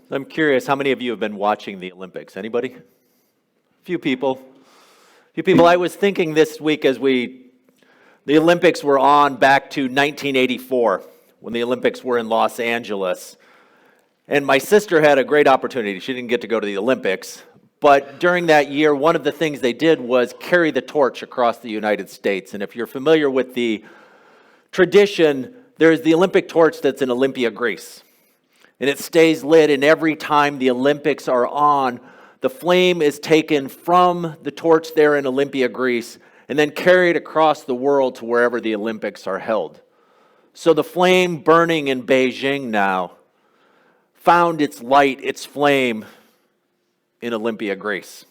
I'm curious, how many of you have been watching the Olympics? Anybody? A few people. I was thinking this week the Olympics were on back to 1984, when the Olympics were in Los Angeles. And my sister had a great opportunity. She didn't get to go to the Olympics, but during that year, one of the things they did was carry the torch across the United States. And if you're familiar with the tradition, there's the Olympic torch that's in Olympia, Greece. And it stays lit, and every time the Olympics are on, the flame is taken from the torch there in Olympia, Greece, and then carried across the world to wherever the Olympics are held. So the flame burning in Beijing now found its light, its flame in Olympia, Greece.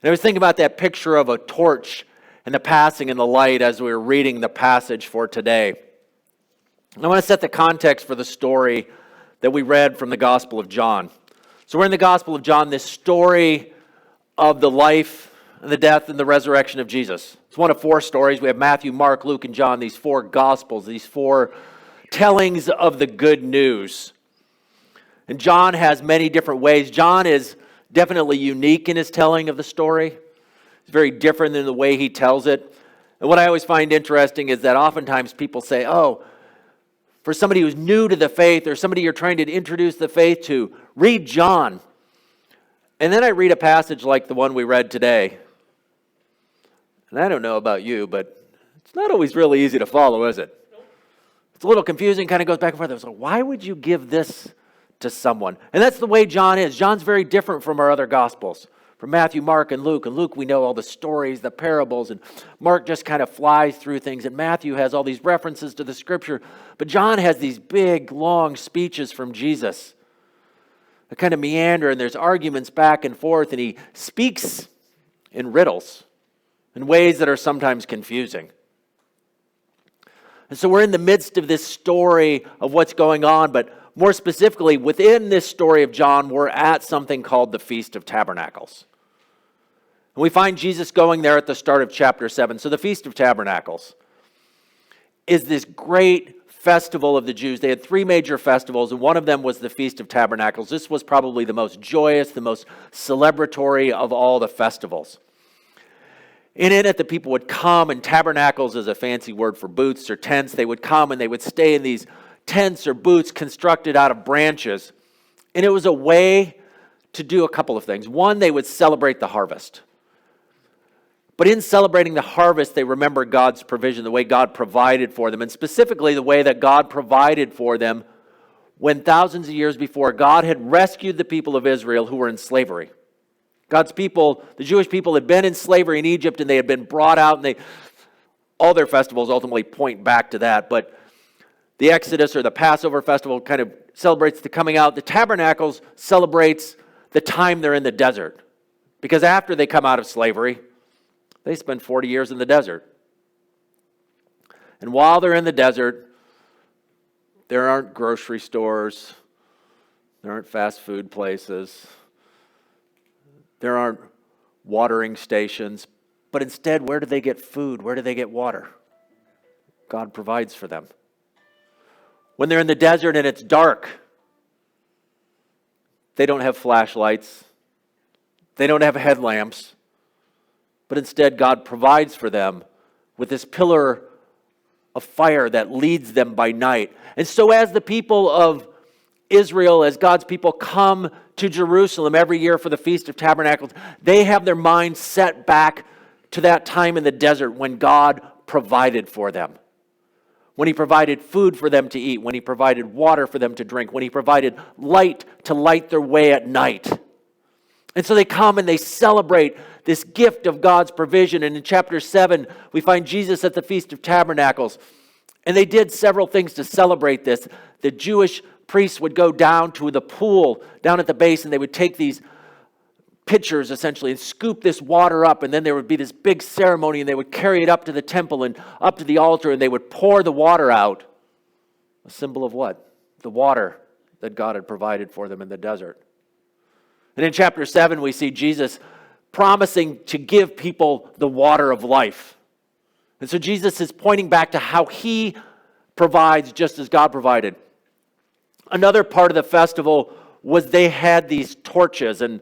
And I was thinking about that picture of a torch and the passing and the light as we were reading the passage for today. And I want to set the context for the story that we read from the Gospel of John. So we're in the Gospel of John, this story of the life and the death and the resurrection of Jesus. It's one of four stories. We have Matthew, Mark, Luke, and John, these four Gospels, these four tellings of the good news. And John has many different ways. John is definitely unique in his telling of the story. It's very different than the way he tells it. And what I always find interesting is that oftentimes people say, for somebody who's new to the faith or somebody you're trying to introduce the faith to, read John. And then I read a passage like the one we read today. And I don't know about you, but it's not always really easy to follow, is it? It's a little confusing, kind of goes back and forth. I was like, why would you give this to someone? And that's the way John is. John's very different from our other Gospels. From Matthew, Mark, and Luke. And Luke, we know all the stories, the parables, and Mark just kind of flies through things, and Matthew has all these references to the Scripture. But John has these big, long speeches from Jesus that kind of meander, and there's arguments back and forth, and he speaks in riddles, in ways that are sometimes confusing. And so we're in the midst of this story of what's going on, but more specifically, within this story of John, we're at something called the Feast of Tabernacles. And we find Jesus going there at the start of chapter 7. So the Feast of Tabernacles is this great festival of the Jews. They had three major festivals, and one of them was the Feast of Tabernacles. This was probably the most joyous, the most celebratory of all the festivals. In it, the people would come, and tabernacles is a fancy word for booths or tents. They would come and they would stay in these tents or booths constructed out of branches. And it was a way to do a couple of things. One, they would celebrate the harvest. But in celebrating the harvest, they remember God's provision, the way God provided for them, and specifically the way that God provided for them when thousands of years before, God had rescued the people of Israel who were in slavery. God's people, the Jewish people, had been in slavery in Egypt, and they had been brought out, and all their festivals ultimately point back to that. But the Exodus or the Passover festival kind of celebrates the coming out. The Tabernacles celebrates the time they're in the desert. Because after they come out of slavery, they spend 40 years in the desert. And while they're in the desert, there aren't grocery stores, there aren't fast food places, there aren't watering stations. But instead, where do they get food? Where do they get water? God provides for them. When they're in the desert and it's dark, they don't have flashlights. They don't have headlamps. But instead, God provides for them with this pillar of fire that leads them by night. And so as the people of Israel, as God's people come to Jerusalem every year for the Feast of Tabernacles, they have their minds set back to that time in the desert when God provided for them. When he provided food for them to eat, when he provided water for them to drink, when he provided light to light their way at night. And so they come and they celebrate this gift of God's provision. And in chapter 7, we find Jesus at the Feast of Tabernacles. And they did several things to celebrate this. The Jewish priests would go down to the pool down at the base, and they would take these pitchers essentially and scoop this water up, and then there would be this big ceremony, and they would carry it up to the temple and up to the altar, and they would pour the water out. A symbol of what? The water that God had provided for them in the desert. And in chapter 7, we see Jesus promising to give people the water of life. And so Jesus is pointing back to how he provides just as God provided. Another part of the festival was they had these torches and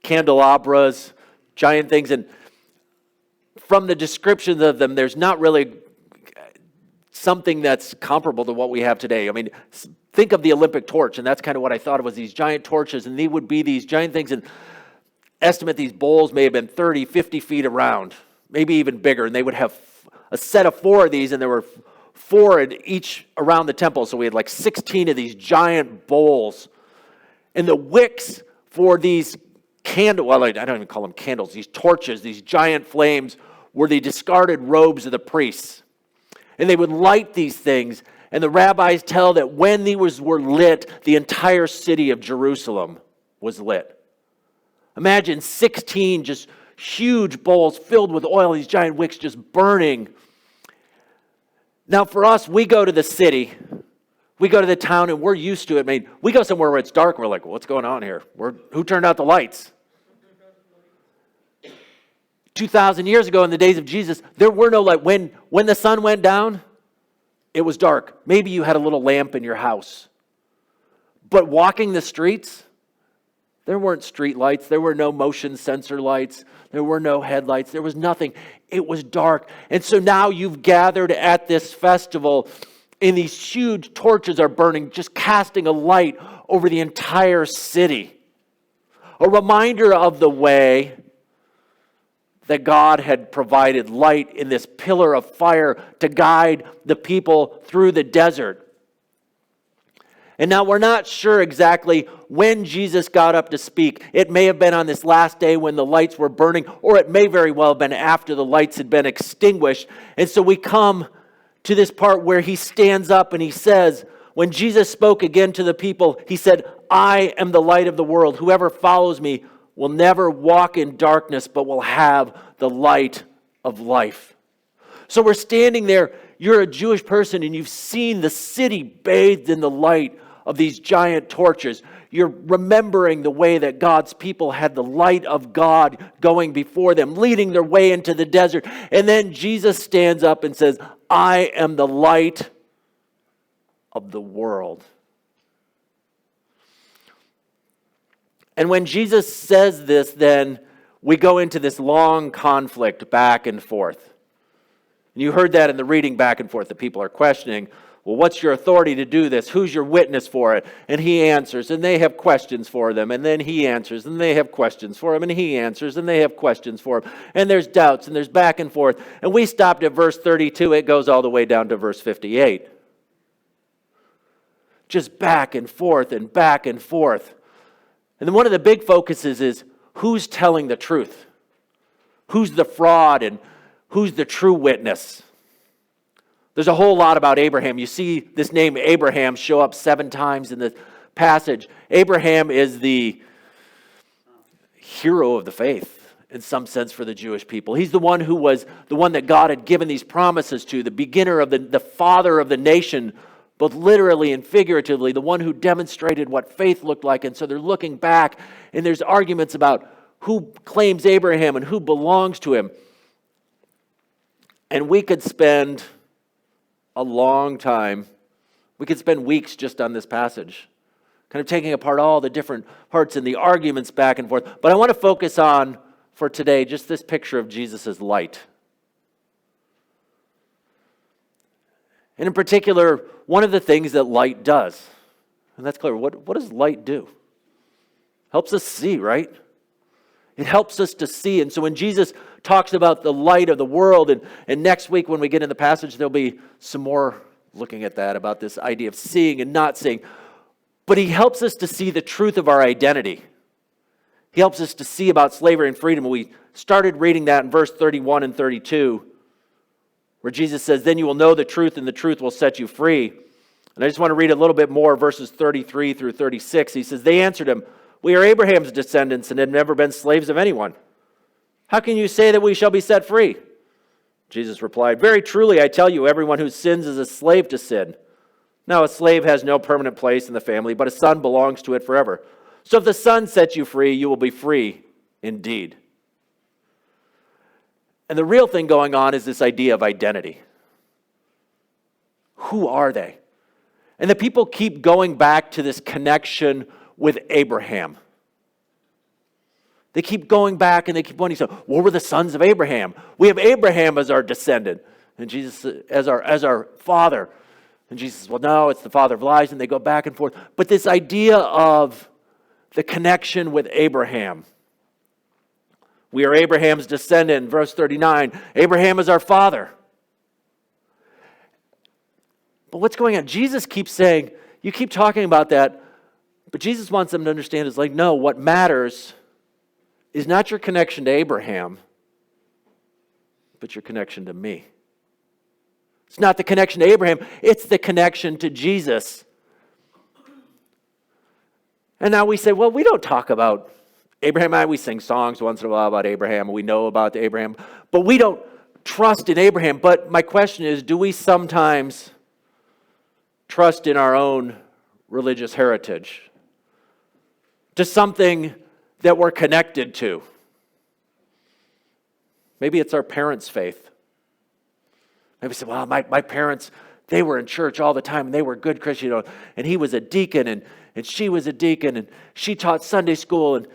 candelabras, giant things. And from the descriptions of them, there's not really something that's comparable to what we have today. I mean, think of the Olympic torch, and that's kind of what I thought it was, these giant torches, and they would be these giant things, and estimate these bowls may have been 30, 50 feet around, maybe even bigger, and they would have a set of 4 of these, and there were 4 in each around the temple, so we had like 16 of these giant bowls. And the wicks for these well, I don't even call them candles, these torches, these giant flames, were the discarded robes of the priests. And they would light these things, and the rabbis tell that when these were lit, the entire city of Jerusalem was lit. Imagine 16 just huge bowls filled with oil, these giant wicks just burning. Now for us, we go to the city, we go to the town, and we're used to it. I mean, we go somewhere where it's dark, and we're like, well, what's going on here? Who turned out the lights? 2,000 years ago in the days of Jesus, there were no light. When the sun went down, it was dark. Maybe you had a little lamp in your house. But walking the streets, there weren't street lights. There were no motion sensor lights. There were no headlights. There was nothing. It was dark. And so now you've gathered at this festival, and these huge torches are burning, just casting a light over the entire city. A reminder of the way that God had provided light in this pillar of fire to guide the people through the desert. And now we're not sure exactly when Jesus got up to speak. It may have been on this last day when the lights were burning, or it may very well have been after the lights had been extinguished. And so we come to this part where he stands up and he says, when Jesus spoke again to the people, he said, I am the light of the world. Whoever follows me will never walk in darkness, but will have the light of life. So we're standing there. You're a Jewish person, and you've seen the city bathed in the light of these giant torches. You're remembering the way that God's people had the light of God going before them, leading their way into the desert. And then Jesus stands up and says, I am the light of the world. And when Jesus says this, then we go into this long conflict back and forth. And you heard that in the reading back and forth. The people are questioning, well, what's your authority to do this? Who's your witness for it? And he answers, and they have questions for them. And then he answers, and they have questions for him. And he answers, and they have questions for him. And there's doubts, and there's back and forth. And we stopped at verse 32. It goes all the way down to verse 58. Just back and forth and back and forth. And then one of the big focuses is who's telling the truth? Who's the fraud and who's the true witness? There's a whole lot about Abraham. You see this name Abraham show up 7 times in the passage. Abraham is the hero of the faith in some sense for the Jewish people. He's the one who was the one that God had given these promises to, the beginner of the father of the nation, both literally and figuratively, the one who demonstrated what faith looked like. And so they're looking back, and there's arguments about who claims Abraham and who belongs to him. And we could spend a long time, we could spend weeks just on this passage, kind of taking apart all the different parts and the arguments back and forth. But I want to focus on, for today, just this picture of Jesus' light. And in particular, one of the things that light does, and that's clear, what does light do? Helps us see, right? It helps us to see. And so when Jesus talks about the light of the world, and next week when we get in the passage, there'll be some more looking at that, about this idea of seeing and not seeing. But he helps us to see the truth of our identity. He helps us to see about slavery and freedom. We started reading that in verse 31 and 32. Where Jesus says, then you will know the truth, and the truth will set you free. And I just want to read a little bit more, verses 33 through 36. He says, they answered him, we are Abraham's descendants and have never been slaves of anyone. How can you say that we shall be set free? Jesus replied, very truly I tell you, everyone who sins is a slave to sin. Now a slave has no permanent place in the family, but a son belongs to it forever. So if the Son sets you free, you will be free indeed. And the real thing going on is this idea of identity. Who are they? And the people keep going back to this connection with Abraham. They keep going back and they keep wondering, so what were the sons of Abraham? We have Abraham as our descendant, and Jesus as our father. And Jesus says, well, no, it's the father of lies, and they go back and forth. But this idea of the connection with Abraham. We are Abraham's descendant, verse 39. Abraham is our father. But what's going on? Jesus keeps saying, you keep talking about that, but Jesus wants them to understand it's like, no, what matters is not your connection to Abraham, but your connection to me. It's not the connection to Abraham, it's the connection to Jesus. And now we say, well, we don't talk about Abraham. We sing songs once in a while about Abraham. We know about Abraham, but we don't trust in Abraham. But my question is, do we sometimes trust in our own religious heritage? To something that we're connected to? Maybe it's our parents' faith. Maybe we say, well, my parents, they were in church all the time, and they were good Christians, and he was a deacon, and she was a deacon, and she taught Sunday school, and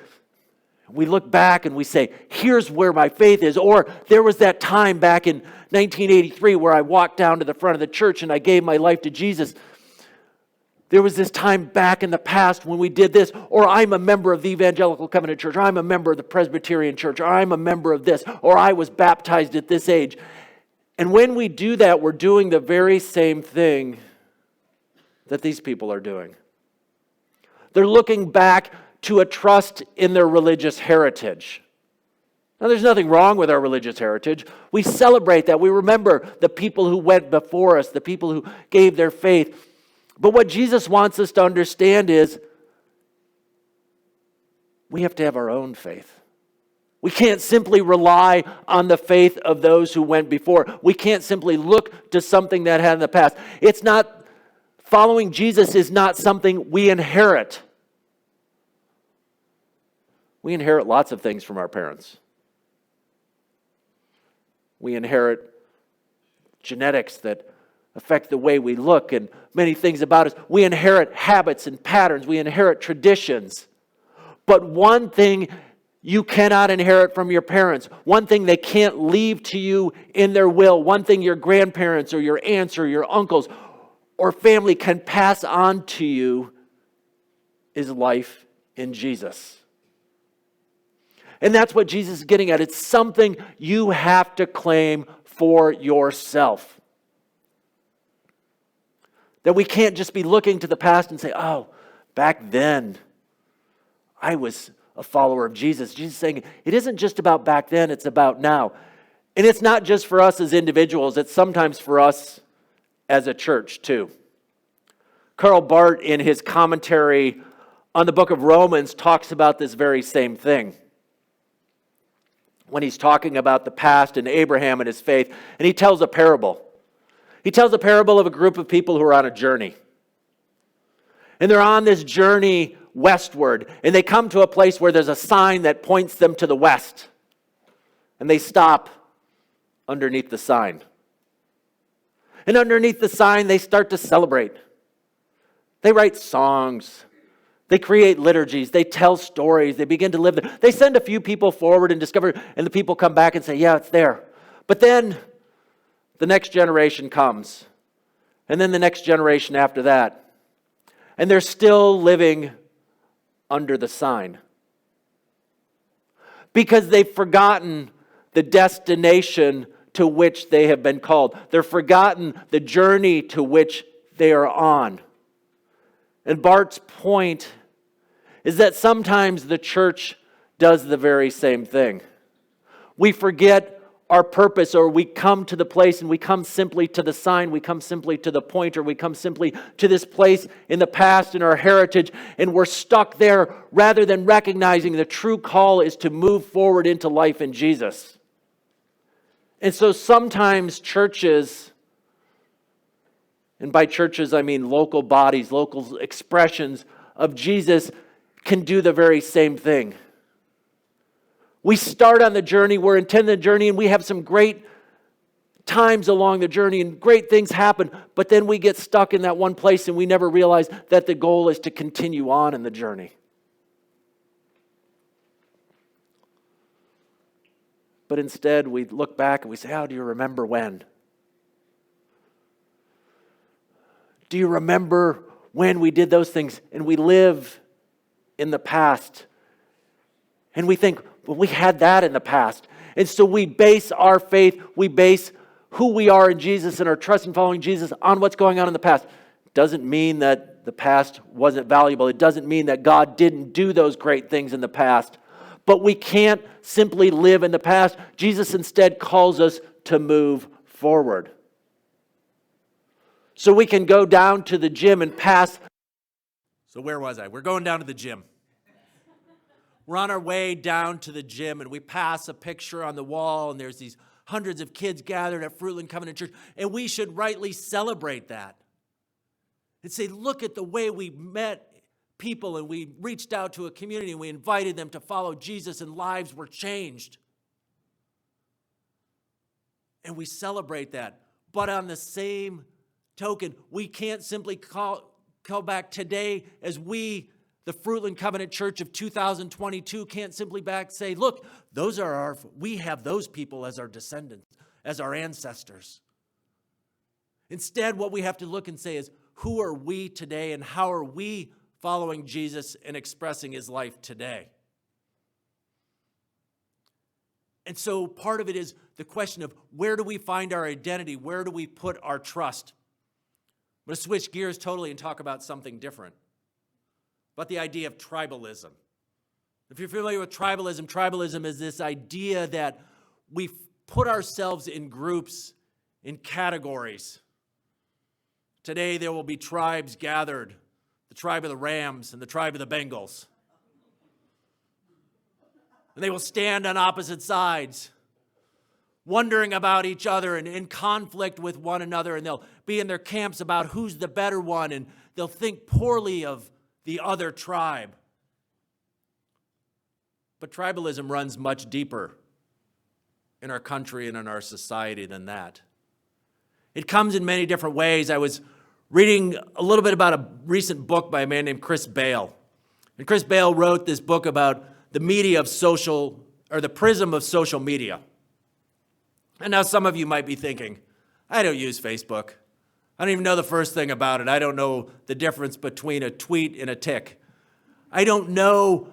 we look back and we say, here's where my faith is. Or there was that time back in 1983 where I walked down to the front of the church and I gave my life to Jesus. There was this time back in the past when we did this. Or I'm a member of the Evangelical Covenant Church. Or I'm a member of the Presbyterian Church. Or I'm a member of this. Or I was baptized at this age. And when we do that, we're doing the very same thing that these people are doing. They're looking back to a trust in their religious heritage. Now, there's nothing wrong with our religious heritage. We celebrate that. We remember the people who went before us, the people who gave their faith. But what Jesus wants us to understand is we have to have our own faith. We can't simply rely on the faith of those who went before. We can't simply look to something that had in the past. It's not, following Jesus is not something we inherit. We inherit lots of things from our parents. We inherit genetics that affect the way we look and many things about us. We inherit habits and patterns. We inherit traditions. But one thing you cannot inherit from your parents, one thing they can't leave to you in their will, one thing your grandparents or your aunts or your uncles or family can pass on to you is life in Jesus. And that's what Jesus is getting at. It's something you have to claim for yourself. That we can't just be looking to the past and say, oh, back then I was a follower of Jesus. Jesus is saying it isn't just about back then, it's about now. And it's not just for us as individuals, it's sometimes for us as a church too. Karl Barth, in his commentary on the book of Romans, talks about this very same thing. When he's talking about the past and Abraham and his faith, and he tells a parable. He tells a parable of a group of people who are on a journey. And they're on this journey westward, and they come to a place where there's a sign that points them to the west. And they stop underneath the sign. And underneath the sign, they start to celebrate. They write songs. They create liturgies. They tell stories. They begin to live there. They send a few people forward and discover, and the people come back and say, yeah, it's there. But then the next generation comes. And then the next generation after that. And they're still living under the sign. Because they've forgotten the destination to which they have been called. They've forgotten the journey to which they are on. And Barth's point is that sometimes the church does the very same thing. We forget our purpose, or we come to the place and we come simply to the sign, we come simply to the point, or we come simply to this place in the past in our heritage, and we're stuck there rather than recognizing the true call is to move forward into life in Jesus. And so sometimes churches, and by churches I mean local bodies, local expressions of Jesus, can do the very same thing. We start on the journey, we're intending the journey, and we have some great times along the journey and great things happen, but then we get stuck in that one place and we never realize that the goal is to continue on in the journey. But instead, we look back and we say, how do you remember when? Do you remember when we did those things? And we live in the past. And we think, well, we had that in the past. And so we base our faith, we base who we are in Jesus and our trust in following Jesus on what's going on in the past. Doesn't mean that the past wasn't valuable. It doesn't mean that God didn't do those great things in the past. But we can't simply live in the past. Jesus instead calls us to move forward. So we can go down to the gym and pass. So where was I? We're going down to the gym. We're on our way down to the gym and we pass a picture on the wall and there's these hundreds of kids gathered at Fruitland Covenant Church, and we should rightly celebrate that and say, look at the way we met people and we reached out to a community and we invited them to follow Jesus and lives were changed. And we celebrate that. But on the same token, we can't simply call back today as we, the Fruitland Covenant Church of 2022, can't simply say, look, we have those people as our descendants, as our ancestors. Instead, what we have to look and say is, who are we today and how are we following Jesus and expressing his life today? And so part of it is the question of where do we find our identity? Where do we put our trust? I'm going to switch gears totally and talk about something different. About the idea of tribalism. If you're familiar with tribalism, tribalism is this idea that we put ourselves in groups, in categories. Today there will be tribes gathered, the tribe of the Rams and the tribe of the Bengals. And they will stand on opposite sides, wondering about each other and in conflict with one another, and they'll be in their camps about who's the better one, and they'll think poorly of the other tribe. But tribalism runs much deeper in our country and in our society than that. It comes in many different ways. I was reading a little bit about a recent book by a man named Chris Bale. And Chris Bale wrote this book about the media of social, or the prism of social media. And now some of you might be thinking, I don't use Facebook. I don't even know the first thing about it. I don't know the difference between a tweet and a tick. I don't know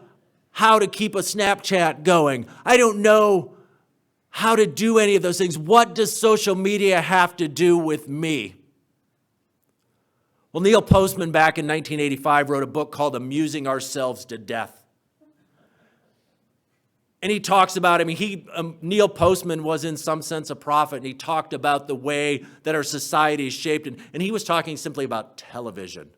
how to keep a Snapchat going. I don't know how to do any of those things. What does social media have to do with me? Well, Neil Postman back in 1985 wrote a book called Amusing Ourselves to Death. And he talks about, Neil Postman was in some sense a prophet, and he talked about the way that our society is shaped, and he was talking simply about television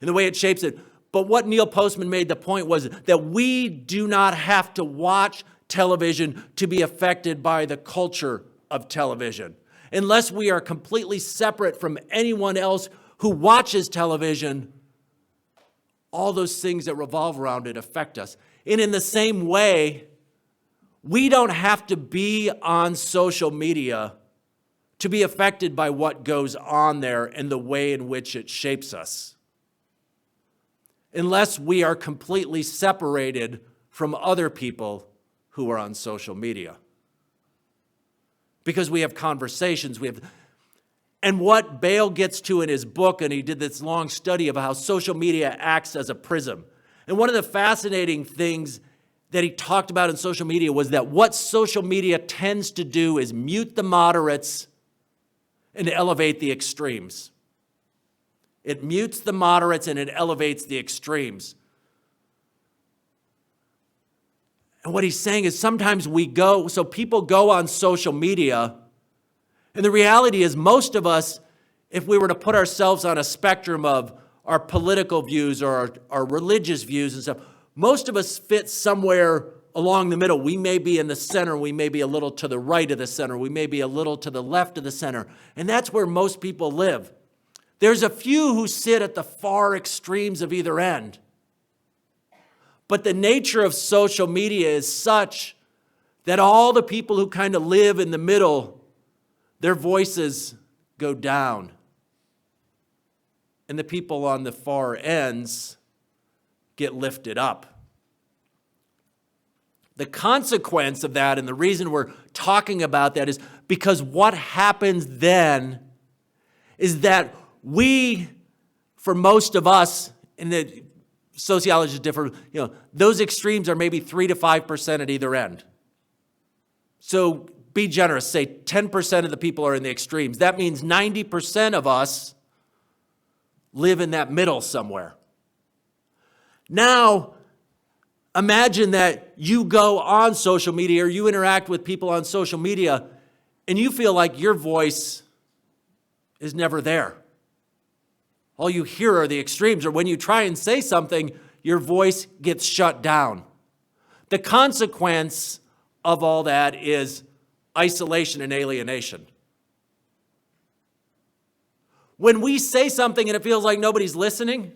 and the way it shapes it. But what Neil Postman made the point was that we do not have to watch television to be affected by the culture of television. Unless we are completely separate from anyone else who watches television, all those things that revolve around it affect us. And in the same way, we don't have to be on social media to be affected by what goes on there and the way in which it shapes us, unless we are completely separated from other people who are on social media. Because we have conversations, and what Bale gets to in his book, and he did this long study of how social media acts as a prism. And one of the fascinating things that he talked about in social media was that what social media tends to do is mute the moderates and elevate the extremes. It mutes the moderates and it elevates the extremes. And what he's saying is sometimes people go on social media, and the reality is most of us, if we were to put ourselves on a spectrum of our political views or our religious views and stuff, most of us fit somewhere along the middle. We may be in the center, we may be a little to the right of the center, we may be a little to the left of the center, and that's where most people live. There's a few who sit at the far extremes of either end. But the nature of social media is such that all the people who kind of live in the middle their voices go down. And the people on the far ends get lifted up. The consequence of that, and the reason we're talking about that, is because what happens then is that we, for most of us, and the sociology is different, those extremes are maybe 3 to 5% at either end. So be generous, say 10% of the people are in the extremes. That means 90% of us live in that middle somewhere. Now, imagine that you go on social media or you interact with people on social media and you feel like your voice is never there. All you hear are the extremes, or when you try and say something, your voice gets shut down. The consequence of all that is isolation and alienation. When we say something and it feels like nobody's listening,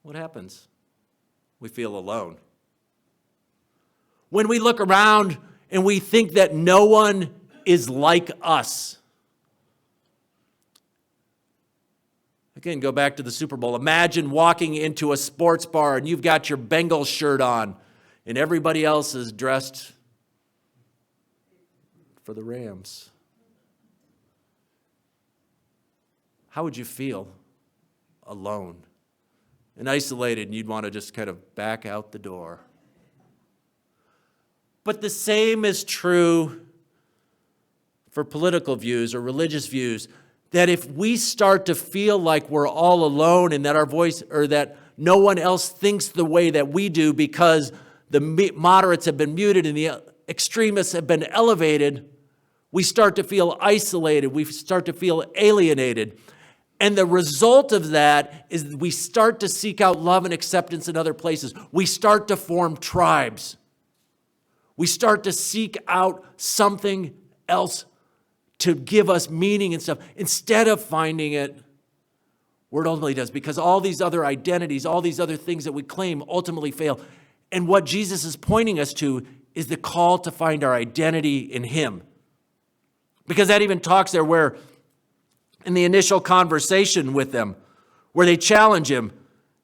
what happens? We feel alone. When we look around and we think that no one is like us. Again, go back to the Super Bowl. Imagine walking into a sports bar and you've got your Bengals shirt on and everybody else is dressed for the Rams. How would you feel? Alone and isolated, and you'd want to just kind of back out the door. But the same is true for political views or religious views, that if we start to feel like we're all alone and that our voice, or that no one else thinks the way that we do because the moderates have been muted and the extremists have been elevated, we start to feel isolated, we start to feel alienated. And the result of that is we start to seek out love and acceptance in other places. We start to form tribes. We start to seek out something else to give us meaning and stuff, instead of finding it where it ultimately does. Because all these other identities, all these other things that we claim ultimately fail. And what Jesus is pointing us to is the call to find our identity in Him. Because that even talks there where in the initial conversation with them, where they challenge Him,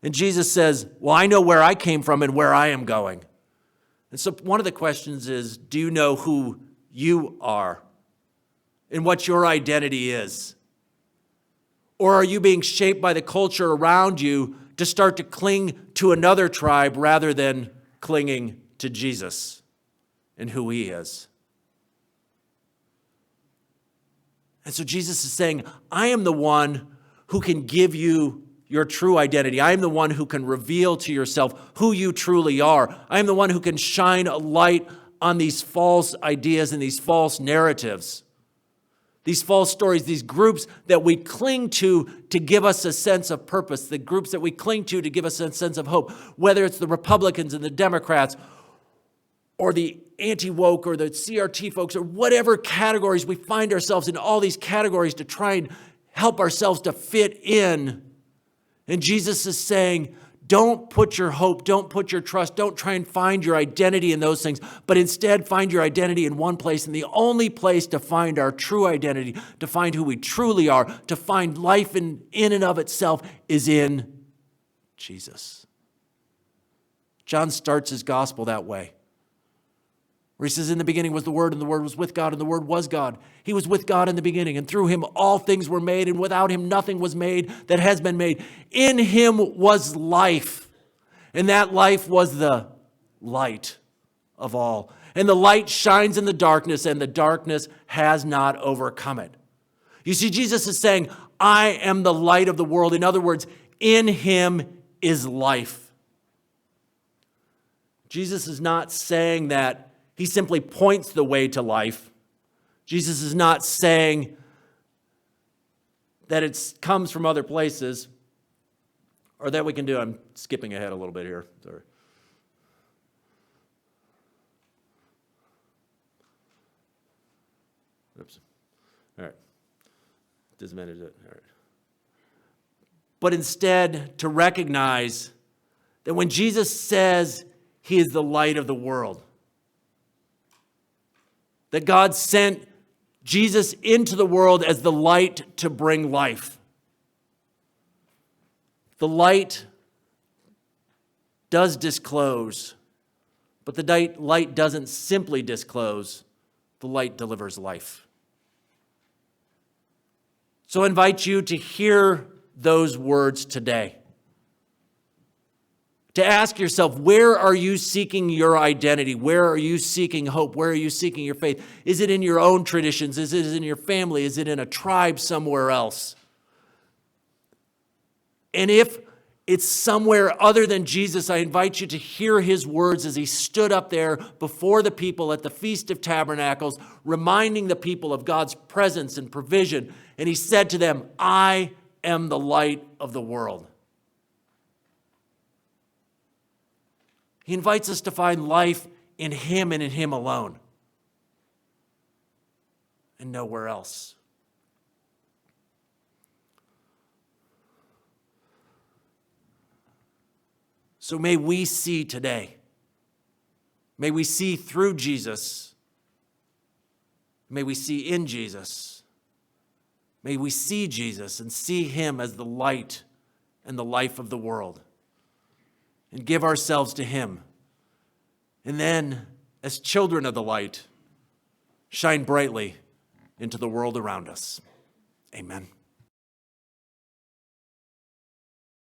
and Jesus says, well, I know where I came from and where I am going. And so one of the questions is, do you know who you are and what your identity is? Or are you being shaped by the culture around you to start to cling to another tribe rather than clinging to Jesus and who He is? And so Jesus is saying, I am the one who can give you your true identity. I am the one who can reveal to yourself who you truly are. I am the one who can shine a light on these false ideas and these false narratives, these false stories, these groups that we cling to give us a sense of purpose, the groups that we cling to give us a sense of hope, whether it's the Republicans and the Democrats or the anti-woke or the CRT folks or whatever categories. We find ourselves in all these categories to try and help ourselves to fit in. And Jesus is saying, don't put your hope, don't put your trust, don't try and find your identity in those things, but instead find your identity in one place. And the only place to find our true identity, to find who we truly are, to find life in and of itself is in Jesus. John starts his gospel that way, where he says, in the beginning was the Word, and the Word was with God, and the Word was God. He was with God in the beginning, and through Him all things were made, and without Him nothing was made that has been made. In Him was life, and that life was the light of all. And the light shines in the darkness, and the darkness has not overcome it. You see, Jesus is saying, I am the light of the world. In other words, in Him is life. Jesus is not saying that He simply points the way to life. Jesus is not saying that it comes from other places or that we can do. I'm skipping ahead a little bit here. Sorry. Oops. All right. Dismanage it. All right. But instead, to recognize that when Jesus says He is the light of the world, that God sent Jesus into the world as the light to bring life. The light does disclose, but the light doesn't simply disclose. The light delivers life. So I invite you to hear those words today. To ask yourself, where are you seeking your identity? Where are you seeking hope? Where are you seeking your faith? Is it in your own traditions? Is it in your family? Is it in a tribe somewhere else? And if it's somewhere other than Jesus, I invite you to hear his words as he stood up there before the people at the Feast of Tabernacles, reminding the people of God's presence and provision. And he said to them, I am the light of the world. He invites us to find life in him and in him alone, and nowhere else. So may we see today, may we see through Jesus, may we see in Jesus, may we see Jesus and see him as the light and the life of the world, and give ourselves to him. And then, as children of the light, shine brightly into the world around us. Amen.